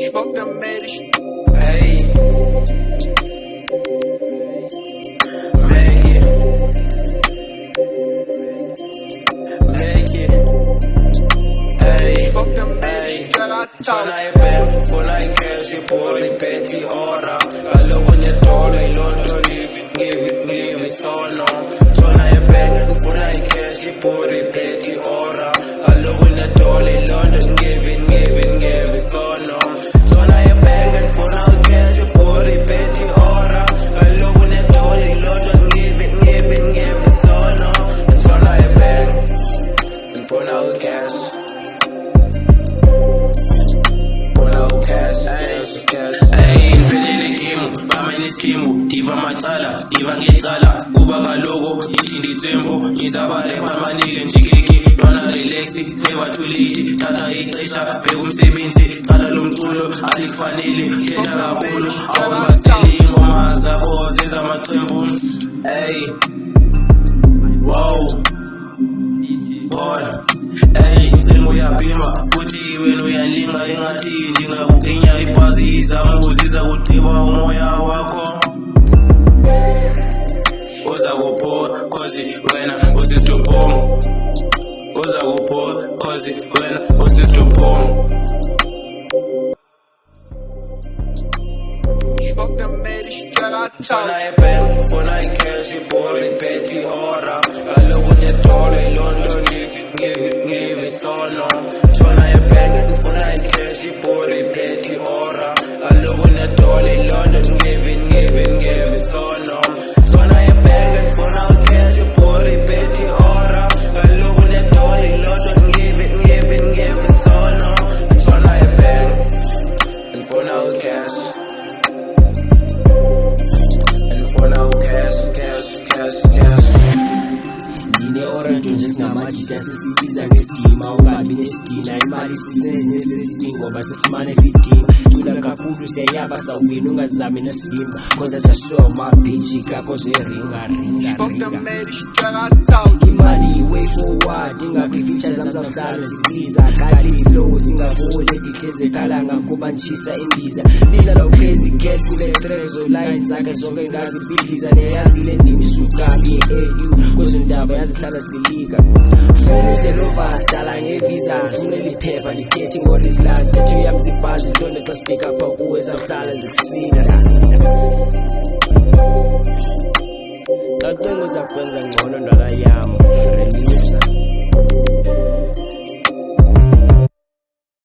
Smoke the medish. Hey. Make it. Hey. Smoke the medish. Tona e bang, funa e cash, e poli peti ora. Allo in the door, like London, give it so long. Tona e bang, funa e cash, e poli peti ora. Allo in the door, like London, give it so long. Tona e bang, funa e cash, e poli peti ora. Allo in the door, like London, give it so long. Tona e bang, funa e cash. Iskimu, diva matala, diva ngecala, kuba kaloko, itindi tempo, ngizabale mamanike njikeki, lwana relaxi, never too late, tata ixesha, beka umsebenzi, qala lo mculo, alikufanele, tshenda kakhulu, awumbaseli ingoma zabo zenza amaqembu. Hey, wow, bona, hey, cingo uyabhima, futhi wena uyalinga engathi ndingakugenya ibhazi izamo ziza kugqiba umoya wakho. Uza kuphola cause wena usisitobhong. Uza kuphola cause wena usisitobhong. Smoke the medish, tona e bang, funa e cash, e poli peti ora. Allo in the door, like London, give it so long. Tona e bang, funa e cash, e poli peti ora. Allo in the door, like London, give it so long. Tona e bang, funa e cash, e poli peti ora. Allo in the door, like London, give it so long. Tona e bang, funa e cash. Ndine orange nje singamajita sisibiza ngesidima ungabi nesidina imali sisenze ngoba sesimane sidinga thula kakhulu siyayaba sawubini ungazami nesivimba cause I just saw my bitch kako zeringa imali way forward ingakho features zamzamhlala zibiza kali flow singavule dictate khalanga kuba nchisa imbiza biza lo crazy cat kule trezo lines zakhe zonke ngazibhidliza neyazile ndimi sukabi edu kwezindaba yazihlala zilika funa uzelova sidala ngevisa funa liphepha lithethe ngorisland tethu yamzibhazi londe xa speak up kuwe zahlala zisika kacingo zakwenza ngcono ndala yami